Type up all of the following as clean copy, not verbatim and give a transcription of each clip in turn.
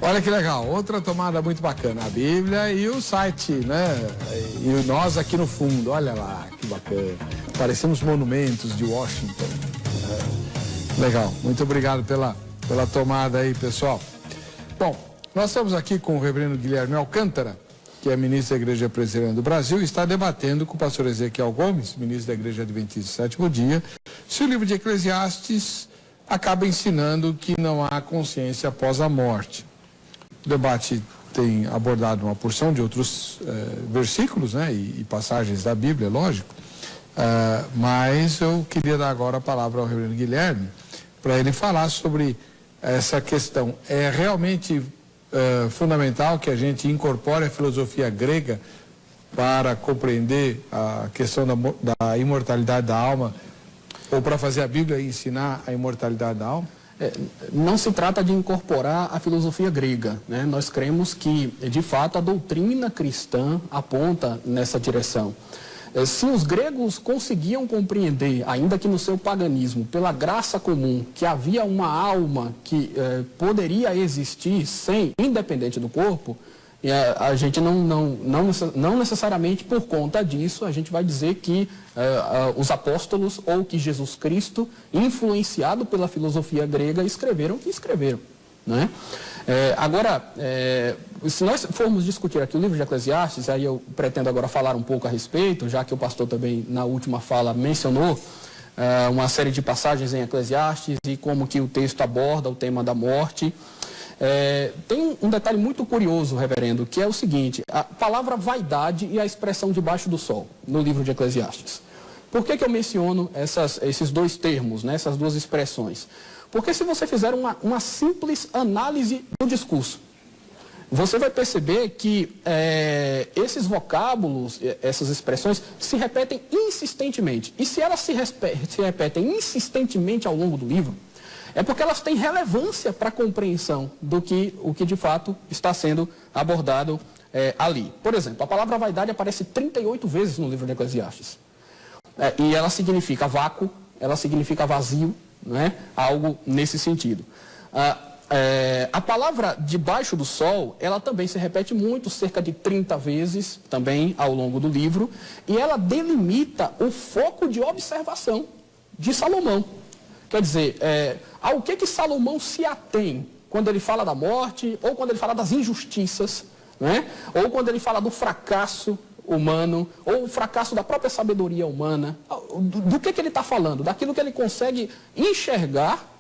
Olha que legal, outra tomada muito bacana, a Bíblia e o site, né? E nós aqui no fundo, olha lá, que bacana. Parecemos monumentos de Washington. Legal, muito obrigado pela tomada aí, pessoal. Bom, nós estamos aqui com o reverendo Guilherme Alcântara, que é ministro da Igreja Presbiteriana do Brasil, e está debatendo com o pastor Ezequiel Gomes, ministro da Igreja Adventista do Sétimo Dia, se o livro de Eclesiastes acaba ensinando que não há consciência após a morte. O debate tem abordado uma porção de outros versículos, né, e passagens da Bíblia, lógico, mas eu queria dar agora a palavra ao reverendo Guilherme para ele falar sobre essa questão. É realmente fundamental que a gente incorpore a filosofia grega para compreender a questão da imortalidade da alma, ou para fazer a Bíblia e ensinar a imortalidade da alma? Não se trata de incorporar a filosofia grega, né? Nós cremos que, de fato, a doutrina cristã aponta nessa direção. Se os gregos conseguiam compreender, ainda que no seu paganismo, pela graça comum, que havia uma alma que poderia existir independente do corpo, a gente não necessariamente por conta disso, a gente vai dizer que os apóstolos ou que Jesus Cristo, influenciado pela filosofia grega, escreveram o que escreveram, né? Agora, se nós formos discutir aqui o livro de Eclesiastes, aí eu pretendo agora falar um pouco a respeito, já que o pastor também na última fala mencionou uma série de passagens em Eclesiastes e como que o texto aborda o tema da morte. Tem um detalhe muito curioso, reverendo, que é o seguinte: a palavra vaidade e a expressão debaixo do sol, no livro de Eclesiastes. Por que eu menciono esses dois termos, né, essas duas expressões? Porque se você fizer uma simples análise do discurso, você vai perceber que esses vocábulos, essas expressões, se repetem insistentemente. E se elas se repetem insistentemente ao longo do livro, é porque elas têm relevância para a compreensão do o que de fato está sendo abordado ali. Por exemplo, a palavra vaidade aparece 38 vezes no livro de Eclesiastes. E ela significa vácuo, ela significa vazio, né? Algo nesse sentido. A palavra debaixo do sol, ela também se repete muito, cerca de 30 vezes também ao longo do livro, e ela delimita o foco de observação de Salomão. Quer dizer, ao que Salomão se atém quando ele fala da morte, ou quando ele fala das injustiças, né? Ou quando ele fala do fracasso humano, ou o fracasso da própria sabedoria humana. Do que ele está falando? Daquilo que ele consegue enxergar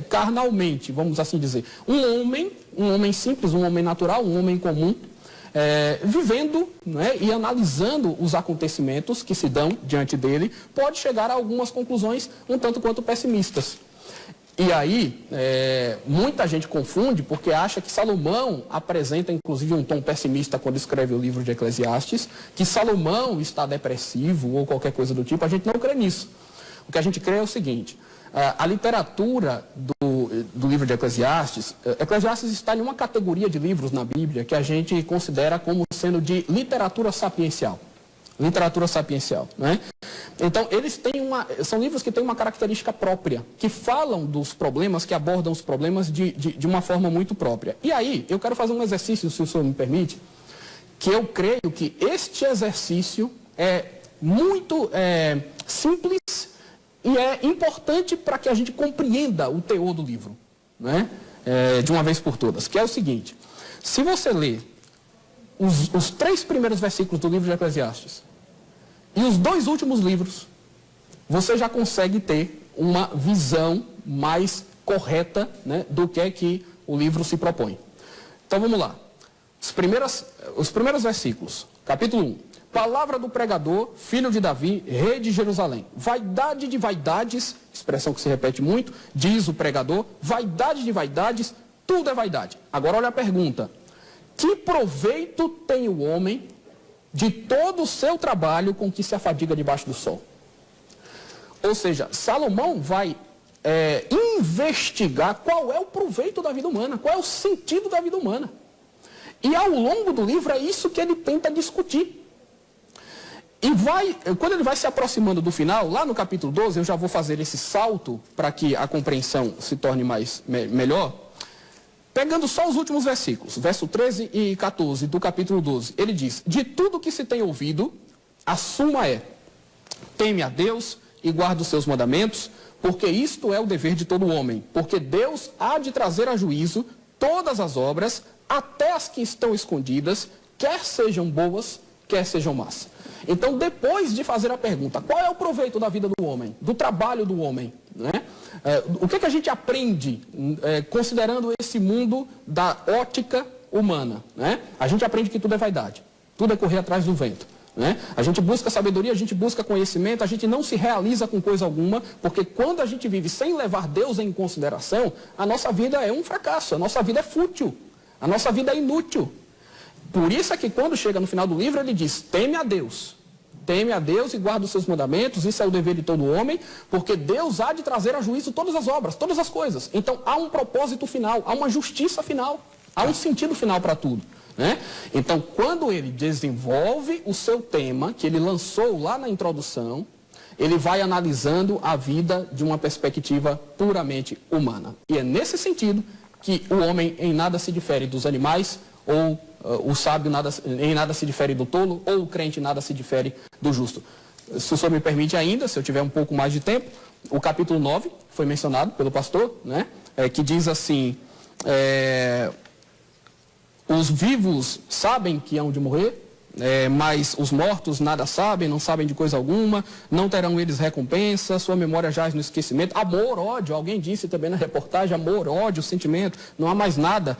carnalmente, vamos assim dizer. Um homem simples, um homem natural, um homem comum, vivendo, né, e analisando os acontecimentos que se dão diante dele, pode chegar a algumas conclusões um tanto quanto pessimistas. E aí, muita gente confunde porque acha que Salomão apresenta inclusive um tom pessimista quando escreve o livro de Eclesiastes, que Salomão está depressivo ou qualquer coisa do tipo. A gente não crê nisso. O que a gente crê é o seguinte: a literatura do livro de Eclesiastes, Eclesiastes está em uma categoria de livros na Bíblia que a gente considera como sendo de literatura sapiencial. Literatura sapiencial, né? Então, são livros que têm uma característica própria, que falam dos problemas, que abordam os problemas de uma forma muito própria. E aí, eu quero fazer um exercício, se o senhor me permite, que eu creio que este exercício é muito simples e é importante para que a gente compreenda o teor do livro, né? De uma vez por todas, que é o seguinte: se você ler os 3 primeiros versículos do livro de Eclesiastes e os 2 últimos livros, você já consegue ter uma visão mais correta, né, do que é que o livro se propõe. Então vamos lá. Os primeiros versículos, capítulo 1. Palavra do pregador, filho de Davi, rei de Jerusalém. Vaidade de vaidades, expressão que se repete muito, diz o pregador, vaidade de vaidades, tudo é vaidade. Agora olha a pergunta: que proveito tem o homem de todo o seu trabalho com que se afadiga debaixo do sol? Ou seja, Salomão vai investigar qual é o proveito da vida humana, qual é o sentido da vida humana. E ao longo do livro é isso que ele tenta discutir. E quando ele vai se aproximando do final, lá no capítulo 12, eu já vou fazer esse salto para que a compreensão se torne melhor. Pegando só os últimos versículos, verso 13 e 14 do capítulo 12, ele diz: de tudo que se tem ouvido, a suma é: teme a Deus e guarda os seus mandamentos, porque isto é o dever de todo homem, porque Deus há de trazer a juízo todas as obras, até as que estão escondidas, quer sejam boas, quer sejam más. Então, depois de fazer a pergunta, qual é o proveito da vida do homem, do trabalho do homem, né? O que a gente aprende considerando esse mundo da ótica humana, né? A gente aprende que tudo é vaidade, tudo é correr atrás do vento, né? A gente busca sabedoria, a gente busca conhecimento, a gente não se realiza com coisa alguma, porque quando a gente vive sem levar Deus em consideração, a nossa vida é um fracasso, a nossa vida é fútil, a nossa vida é inútil. Por isso é que quando chega no final do livro ele diz: teme a Deus e guarda os seus mandamentos, isso é o dever de todo homem, porque Deus há de trazer a juízo todas as obras, todas as coisas. Então há um propósito final, há uma justiça final, há um sentido final para tudo, né? Então quando ele desenvolve o seu tema, que ele lançou lá na introdução, ele vai analisando a vida de uma perspectiva puramente humana. E é nesse sentido que o homem em nada se difere dos animais, ou o sábio em nada se difere do tolo, ou o crente em nada se difere do justo. Se o senhor me permite ainda, se eu tiver um pouco mais de tempo, o capítulo 9 foi mencionado pelo pastor, né? Que diz assim: os vivos sabem que hão de morrer, mas os mortos nada sabem, não sabem de coisa alguma, não terão eles recompensa, sua memória jaz no esquecimento. Amor, ódio, alguém disse também na reportagem, amor, ódio, sentimento, não há mais nada.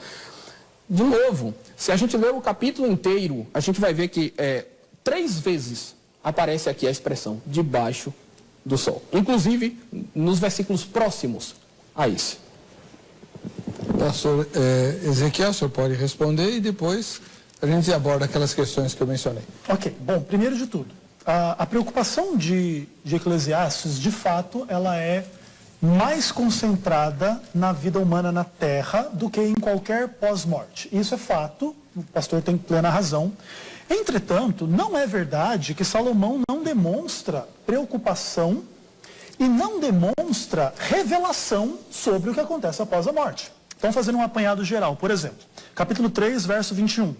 De novo, se a gente ler o capítulo inteiro, a gente vai ver que 3 vezes aparece aqui a expressão debaixo do sol. Inclusive nos versículos próximos a esse. Pastor Ezequiel, o senhor pode responder e depois a gente aborda aquelas questões que eu mencionei. Ok, bom, primeiro de tudo, a preocupação de Eclesiastes, de fato, ela é mais concentrada na vida humana na Terra do que em qualquer pós-morte. Isso é fato, o pastor tem plena razão. Entretanto, não é verdade que Salomão não demonstra preocupação e não demonstra revelação sobre o que acontece após a morte. Então, fazendo um apanhado geral, por exemplo, capítulo 3, verso 21.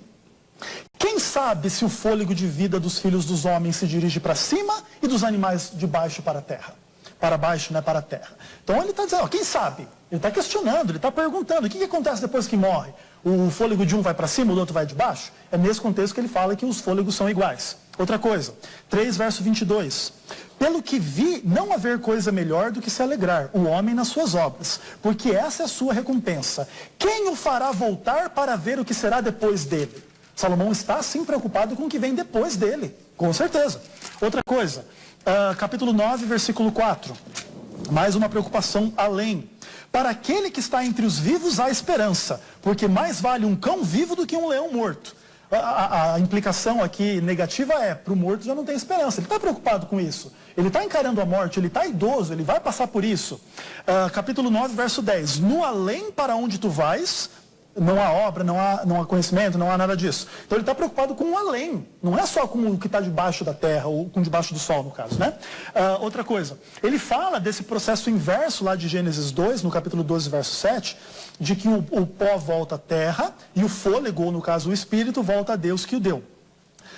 Quem sabe se o fôlego de vida dos filhos dos homens se dirige para cima e dos animais de baixo para a terra? Para baixo, né, para a terra. Então ele está dizendo, quem sabe? Ele está questionando, ele está perguntando, o que acontece depois que morre? O fôlego de um vai para cima, o do outro vai de baixo? É nesse contexto que ele fala que os fôlegos são iguais. Outra coisa, 3 verso 22. Pelo que vi, não haver coisa melhor do que se alegrar, o homem nas suas obras, porque essa é a sua recompensa. Quem o fará voltar para ver o que será depois dele? Salomão está, sim, preocupado com o que vem depois dele, com certeza. Outra coisa, capítulo 9, versículo 4. Mais uma preocupação além. Para aquele que está entre os vivos há esperança, porque mais vale um cão vivo do que um leão morto. A implicação aqui negativa é, para o morto já não tem esperança. Ele está preocupado com isso. Ele está encarando a morte, ele está idoso, ele vai passar por isso. Capítulo 9, verso 10. No além para onde tu vais, não há obra, não há conhecimento, não há nada disso. Então ele está preocupado com o além, não é só com o que está debaixo da terra, ou com debaixo do sol, no caso, né? Outra coisa, ele fala desse processo inverso lá de Gênesis 2, no capítulo 12, verso 7, de que o pó volta à terra e o fôlego, ou no caso o espírito, volta a Deus que o deu.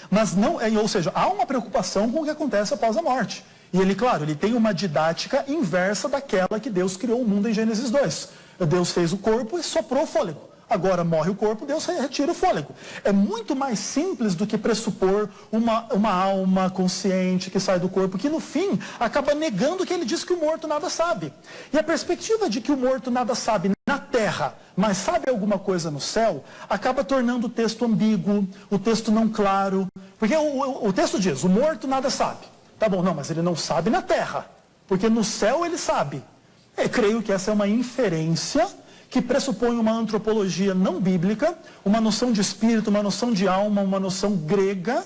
Mas não, ou seja, há uma preocupação com o que acontece após a morte. E ele, claro, ele tem uma didática inversa daquela que Deus criou o mundo em Gênesis 2. Deus fez o corpo e soprou o fôlego. Agora morre o corpo, Deus retira o fôlego. É muito mais simples do que pressupor uma alma consciente que sai do corpo, que no fim acaba negando que ele diz que o morto nada sabe. E a perspectiva de que o morto nada sabe na terra, mas sabe alguma coisa no céu, acaba tornando o texto ambíguo, o texto não claro. Porque o texto diz, o morto nada sabe. Tá bom, não, mas ele não sabe na terra, porque no céu ele sabe. Eu creio que essa é uma inferência que pressupõe uma antropologia não bíblica, uma noção de espírito, uma noção de alma, uma noção grega,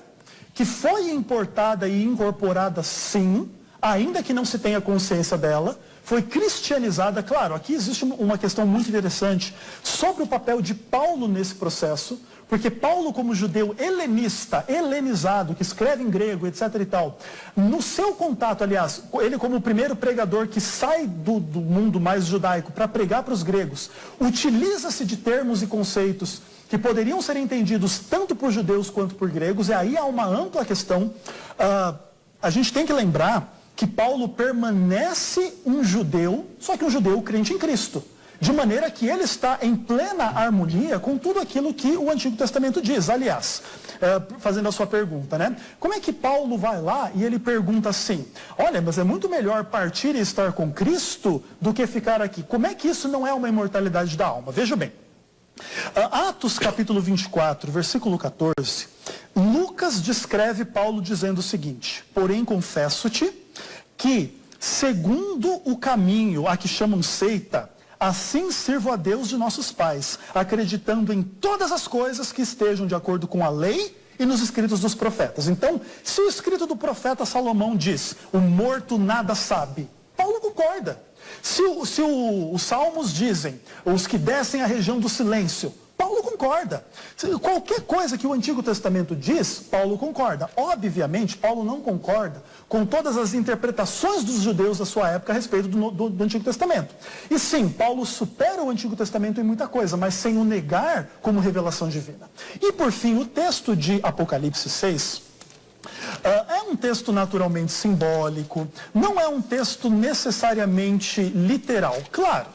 que foi importada e incorporada sim, ainda que não se tenha consciência dela, foi cristianizada. Claro, aqui existe uma questão muito interessante sobre o papel de Paulo nesse processo, porque Paulo, como judeu helenista, helenizado, que escreve em grego, etc. e tal, no seu contato, aliás, ele como o primeiro pregador que sai do mundo mais judaico para pregar para os gregos, utiliza-se de termos e conceitos que poderiam ser entendidos tanto por judeus quanto por gregos, e aí há uma ampla questão. A gente tem que lembrar que Paulo permanece um judeu, só que um judeu crente em Cristo. De maneira que ele está em plena harmonia com tudo aquilo que o Antigo Testamento diz. Aliás, fazendo a sua pergunta, né? Como é que Paulo vai lá e ele pergunta assim, olha, mas é muito melhor partir e estar com Cristo do que ficar aqui. Como é que isso não é uma imortalidade da alma? Veja bem. Atos capítulo 24, versículo 14, Lucas descreve Paulo dizendo o seguinte, porém confesso-te que, segundo o caminho a que chamam seita, assim sirvo a Deus de nossos pais, acreditando em todas as coisas que estejam de acordo com a lei e nos escritos dos profetas. Então, se o escrito do profeta Salomão diz, o morto nada sabe, Paulo concorda. Se os salmos dizem, os que descem à região do silêncio, Paulo concorda. Qualquer coisa que o Antigo Testamento diz, Paulo concorda. Obviamente, Paulo não concorda com todas as interpretações dos judeus da sua época a respeito do Antigo Testamento. E sim, Paulo supera o Antigo Testamento em muita coisa, mas sem o negar como revelação divina. E por fim, o texto de Apocalipse 6... é um texto naturalmente simbólico, não é um texto necessariamente literal. Claro,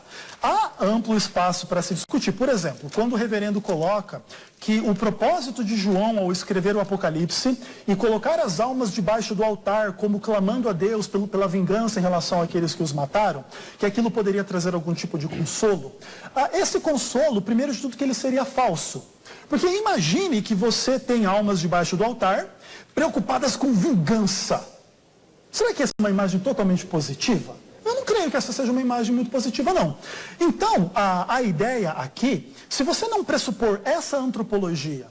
há amplo espaço para se discutir. Por exemplo, quando o reverendo coloca que o propósito de João ao escrever o Apocalipse e colocar as almas debaixo do altar como clamando a Deus pela vingança em relação àqueles que os mataram, que aquilo poderia trazer algum tipo de consolo. Esse consolo, primeiro de tudo, que ele seria falso. Porque imagine que você tem almas debaixo do altar preocupadas com vingança. Será que essa é uma imagem totalmente positiva? Eu não creio que essa seja uma imagem muito positiva, não. Então, a ideia aqui, se você não pressupor essa antropologia,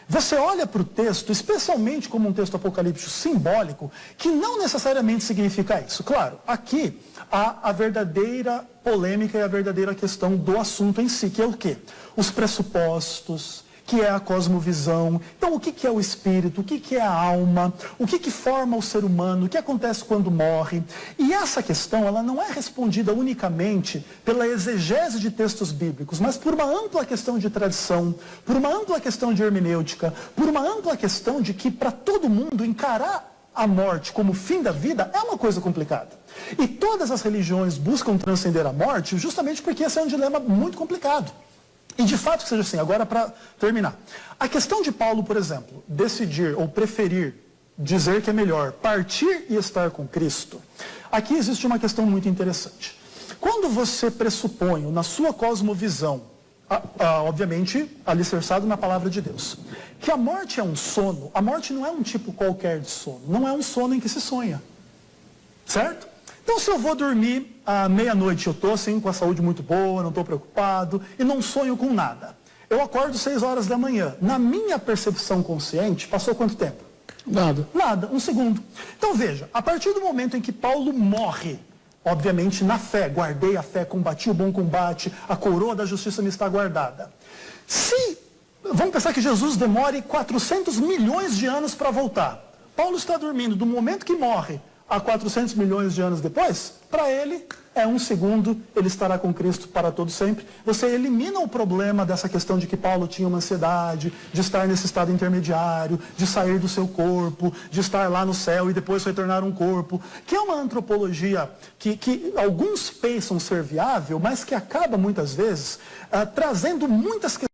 você olha para o texto, especialmente como um texto apocalíptico simbólico, que não necessariamente significa isso. Claro, aqui há a verdadeira polêmica e a verdadeira questão do assunto em si, que é o quê? Os pressupostos, que é a cosmovisão. Então, o que é o espírito? O que é a alma? O que forma o ser humano? O que acontece quando morre? E essa questão, ela não é respondida unicamente pela exegese de textos bíblicos, mas por uma ampla questão de tradição, por uma ampla questão de hermenêutica, por uma ampla questão de que, para todo mundo, encarar a morte como fim da vida é uma coisa complicada. E todas as religiões buscam transcender a morte justamente porque esse é um dilema muito complicado. E de fato que seja assim. Agora, para terminar, a questão de Paulo, por exemplo, decidir ou preferir dizer que é melhor partir e estar com Cristo, aqui existe uma questão muito interessante. Quando você pressupõe na sua cosmovisão, obviamente alicerçado na palavra de Deus, que a morte é um sono, a morte não é um tipo qualquer de sono, não é um sono em que se sonha, certo? Então, se eu vou dormir à meia-noite, eu estou assim, com a saúde muito boa, não estou preocupado e não sonho com nada. Eu acordo 6 horas da manhã. Na minha percepção consciente, passou quanto tempo? Nada. Nada, 1 segundo. Então, veja, a partir do momento em que Paulo morre, obviamente na fé, guardei a fé, combati o bom combate, a coroa da justiça me está guardada. Vamos pensar que Jesus demore 400 milhões de anos para voltar. Paulo está dormindo do momento que morre a 400 milhões de anos depois, para ele é 1 segundo, ele estará com Cristo para todo sempre. Você elimina o problema dessa questão de que Paulo tinha uma ansiedade, de estar nesse estado intermediário, de sair do seu corpo, de estar lá no céu e depois retornar um corpo, que é uma antropologia que alguns pensam ser viável, mas que acaba muitas vezes trazendo muitas questões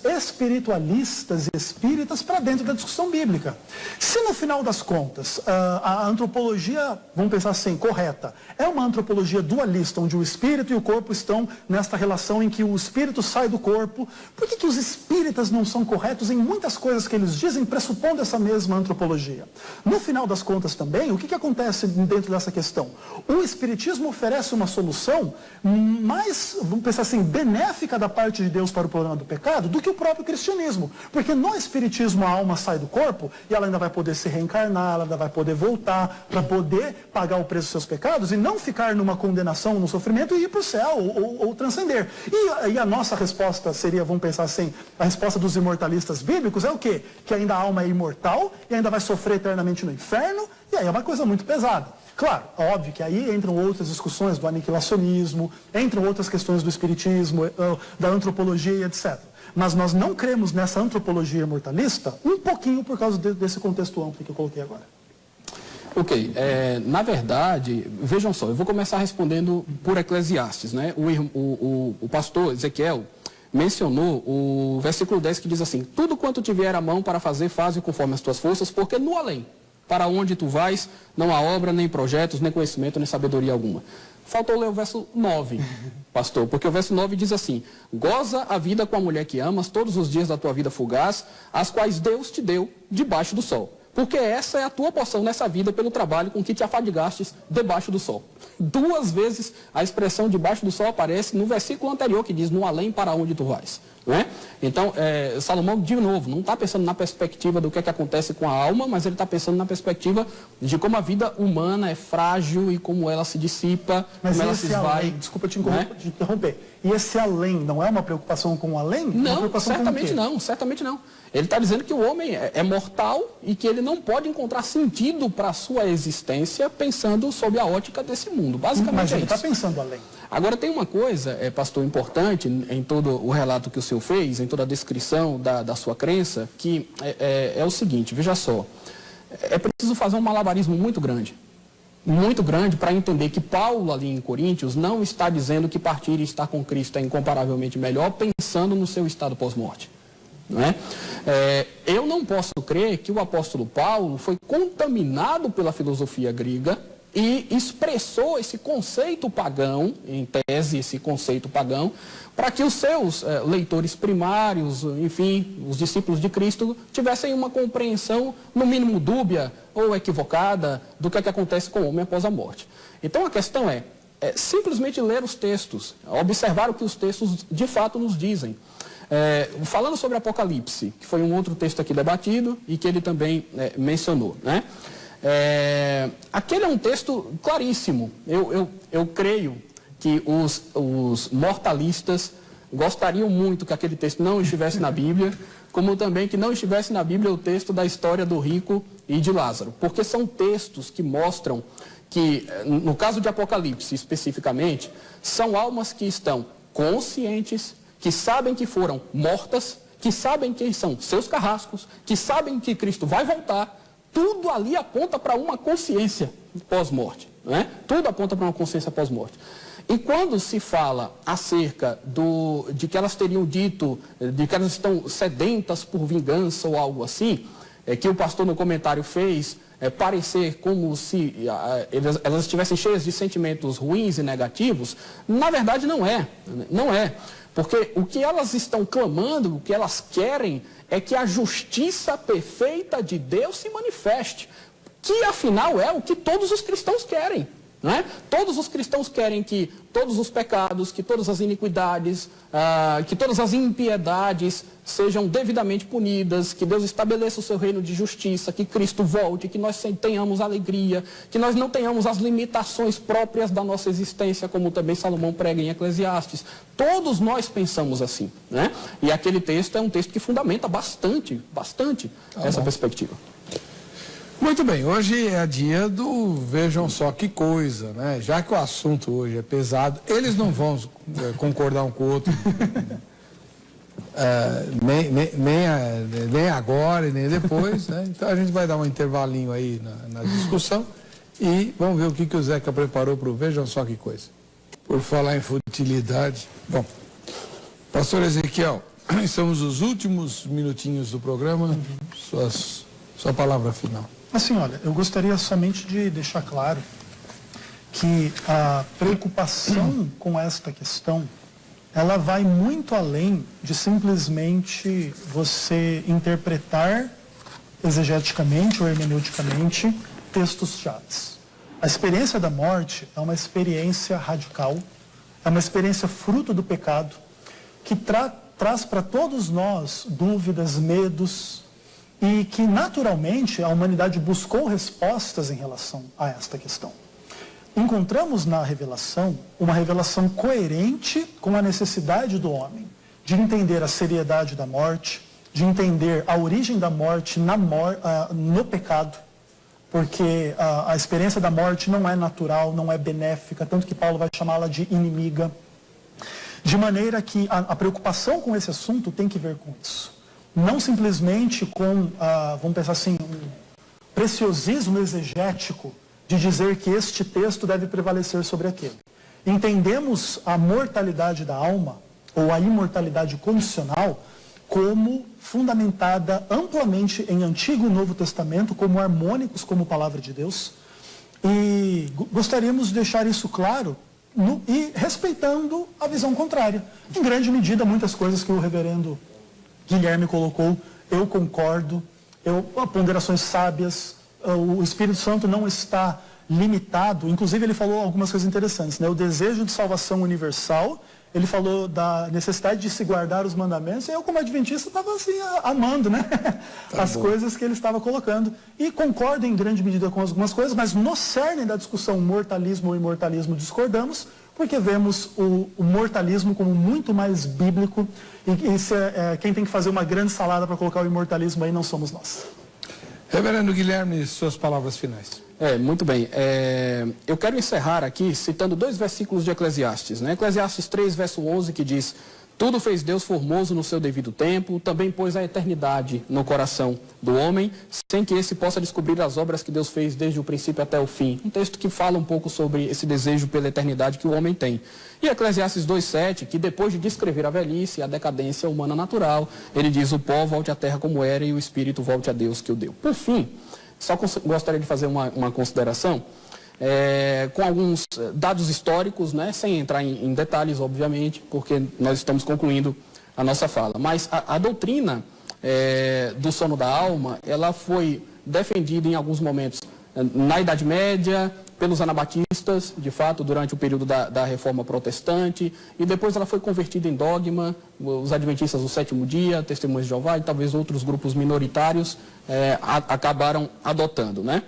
espiritualistas e espíritas para dentro da discussão bíblica. Se no final das contas a antropologia, vamos pensar assim, correta, é uma antropologia dualista, onde o espírito e o corpo estão nesta relação em que o espírito sai do corpo, por que os espíritas não são corretos em muitas coisas que eles dizem, pressupondo essa mesma antropologia? No final das contas também, o que acontece dentro dessa questão? O espiritismo oferece uma solução mais, vamos pensar assim, benéfica da parte de Deus para o problema do pecado, pecado do que o próprio cristianismo. Porque no espiritismo a alma sai do corpo e ela ainda vai poder se reencarnar, ela ainda vai poder voltar para poder pagar o preço dos seus pecados e não ficar numa condenação, no sofrimento e ir para o céu ou transcender. E a nossa resposta seria, vamos pensar assim, a resposta dos imortalistas bíblicos é o quê? Que ainda a alma é imortal e ainda vai sofrer eternamente no inferno, e aí é uma coisa muito pesada. Claro, óbvio que aí entram outras discussões do aniquilacionismo, entram outras questões do espiritismo, da antropologia, etc. Mas nós não cremos nessa antropologia imortalista um pouquinho por causa desse contexto amplo que eu coloquei agora. Ok, na verdade, vejam só, eu vou começar respondendo por Eclesiastes, né? O pastor Ezequiel mencionou o versículo 10 que diz assim: tudo quanto tiver à mão para fazer, faze conforme as tuas forças, porque no além, para onde tu vais, não há obra, nem projetos, nem conhecimento, nem sabedoria alguma. Faltou ler o verso 9, pastor, porque o verso 9 diz assim: goza a vida com a mulher que amas todos os dias da tua vida fugaz, as quais Deus te deu debaixo do sol. Porque essa é a tua porção nessa vida pelo trabalho com que te afadigastes debaixo do sol. 2 vezes a expressão debaixo do sol aparece no versículo anterior que diz no além para onde tu vais. Né? Então, Salomão, de novo, não está pensando na perspectiva do que é que acontece com a alma, mas ele está pensando na perspectiva de como a vida humana é frágil e como ela se dissipa, mas como ela se esvai. Desculpa te interromper. E esse além não é uma preocupação com o além? Não, certamente não, certamente não. Ele está dizendo que o homem é mortal e que ele não pode encontrar sentido para a sua existência pensando sob a ótica desse mundo. Basicamente mas ele é isso. está pensando além. Agora tem uma coisa, pastor, importante em todo o relato que o senhor fez, em toda a descrição da sua crença, que é o seguinte, veja só, é preciso fazer um malabarismo muito grande para entender que Paulo ali em Coríntios não está dizendo que partir e estar com Cristo é incomparavelmente melhor, pensando no seu estado pós-morte. Não é? Eu não posso crer que o apóstolo Paulo foi contaminado pela filosofia grega e expressou esse conceito pagão, em tese, esse conceito pagão, para que os seus leitores primários, enfim, os discípulos de Cristo, tivessem uma compreensão, no mínimo dúbia ou equivocada, do que é que acontece com o homem após a morte. Então a questão é simplesmente ler os textos, observar o que os textos de fato nos dizem. Falando sobre Apocalipse, que foi um outro texto aqui debatido e que ele também mencionou, né? Aquele é um texto claríssimo. Eu creio que os mortalistas gostariam muito que aquele texto não estivesse na Bíblia, como também que não estivesse na Bíblia o texto da história do rico e de Lázaro, porque são textos que mostram que, no caso de Apocalipse especificamente, são almas que estão conscientes, que sabem que foram mortas, que sabem quem são seus carrascos, que sabem que Cristo vai voltar. Tudo ali aponta para uma consciência pós-morte, né? Tudo aponta para uma consciência pós-morte. E quando se fala acerca de que elas teriam dito, de que elas estão sedentas por vingança ou algo assim, que o pastor no comentário fez parecer como se elas estivessem cheias de sentimentos ruins e negativos, na verdade não é. Não é. Porque o que elas estão clamando, o que elas querem, é que a justiça perfeita de Deus se manifeste. Que, afinal, é o que todos os cristãos querem. Não é? Todos os cristãos querem que todos os pecados, que todas as iniquidades, que todas as impiedades sejam devidamente punidas, que Deus estabeleça o seu reino de justiça, que Cristo volte, que nós tenhamos alegria, que nós não tenhamos as limitações próprias da nossa existência, como também Salomão prega em Eclesiastes. Todos nós pensamos assim, né? E aquele texto é um texto que fundamenta bastante essa perspectiva. Muito bem, hoje é dia do vejam só que coisa, né? Já que o assunto hoje é pesado, eles não vão concordar um com o outro, nem agora e nem depois, né? Então a gente vai dar um intervalinho aí na discussão e vamos ver o que o Zeca preparou para o vejam só que coisa. Por falar em futilidade, bom, pastor Ezequiel, estamos nos últimos minutinhos do programa, sua palavra final. Assim, olha, eu gostaria somente de deixar claro que a preocupação com esta questão, ela vai muito além de simplesmente você interpretar exegeticamente ou hermeneuticamente textos chaves. A experiência da morte é uma experiência radical, é uma experiência fruto do pecado, que traz para todos nós dúvidas, medos, e que naturalmente a humanidade buscou respostas em relação a esta questão. Encontramos na revelação uma revelação coerente com a necessidade do homem de entender a seriedade da morte, de entender a origem da morte no pecado, porque a experiência da morte não é natural, não é benéfica, tanto que Paulo vai chamá-la de inimiga. De maneira que a preocupação com esse assunto tem que ver com isso. Não simplesmente com, vamos pensar assim, um preciosismo exegético de dizer que este texto deve prevalecer sobre aquele. Entendemos a mortalidade da alma, ou a imortalidade condicional, como fundamentada amplamente em Antigo e Novo Testamento, como harmônicos como Palavra de Deus. E gostaríamos de deixar isso claro e respeitando a visão contrária. Em grande medida, muitas coisas que o reverendo Guilherme colocou, eu concordo, ponderações sábias, o Espírito Santo não está limitado, inclusive ele falou algumas coisas interessantes, né? O desejo de salvação universal, ele falou da necessidade de se guardar os mandamentos, e eu como adventista estava assim, amando, né? As coisas que ele estava colocando. E concordo em grande medida com algumas coisas, mas no cerne da discussão mortalismo ou imortalismo discordamos, porque vemos o mortalismo como muito mais bíblico, e quem tem que fazer uma grande salada para colocar o imortalismo aí não somos nós. Reverendo Guilherme, suas palavras finais. Muito bem. Eu quero encerrar aqui citando 2 versículos de Eclesiastes, né? Eclesiastes 3, verso 11, que diz: tudo fez Deus formoso no seu devido tempo, também pôs a eternidade no coração do homem, sem que esse possa descobrir as obras que Deus fez desde o princípio até o fim. Um texto que fala um pouco sobre esse desejo pela eternidade que o homem tem. E Eclesiastes 2,7, que depois de descrever a velhice e a decadência humana natural, ele diz: o pó volte à terra como era e o espírito volte a Deus que o deu. Por fim, só gostaria de fazer uma consideração com alguns dados históricos, né, sem entrar em detalhes, obviamente, porque nós estamos concluindo a nossa fala. Mas a doutrina do sono da alma, ela foi defendida em alguns momentos na Idade Média, pelos anabatistas, de fato, durante o período da Reforma Protestante, e depois ela foi convertida em dogma, os adventistas do sétimo dia, Testemunhas de Jeová e talvez outros grupos minoritários acabaram adotando, né?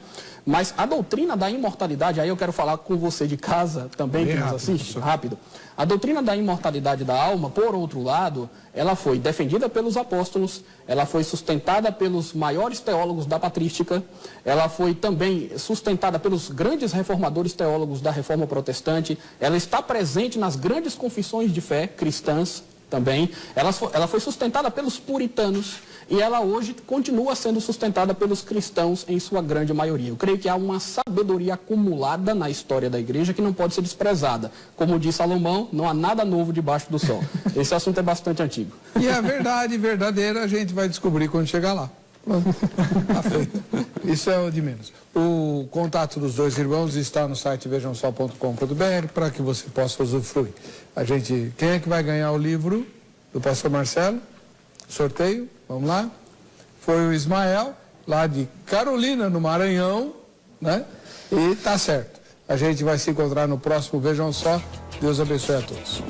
Mas a doutrina da imortalidade, aí eu quero falar com você de casa também, que nos assiste, rápido. A doutrina da imortalidade da alma, por outro lado, ela foi defendida pelos apóstolos, ela foi sustentada pelos maiores teólogos da patrística, ela foi também sustentada pelos grandes reformadores teólogos da Reforma Protestante, ela está presente nas grandes confissões de fé cristãs também, ela foi sustentada pelos puritanos, e ela hoje continua sendo sustentada pelos cristãos em sua grande maioria. Eu creio que há uma sabedoria acumulada na história da igreja que não pode ser desprezada. Como diz Salomão, não há nada novo debaixo do sol. Esse assunto é bastante antigo. E a verdade verdadeira a gente vai descobrir quando chegar lá. Pronto. Tá feito. Isso é o de menos. O contato dos dois irmãos está no site vejamsó.com.br para que você possa usufruir. Quem é que vai ganhar o livro do pastor Marcelo? Sorteio? Vamos lá? Foi o Ismael, lá de Carolina, no Maranhão, né? E tá certo. A gente vai se encontrar no próximo Vejam Só. Deus abençoe a todos.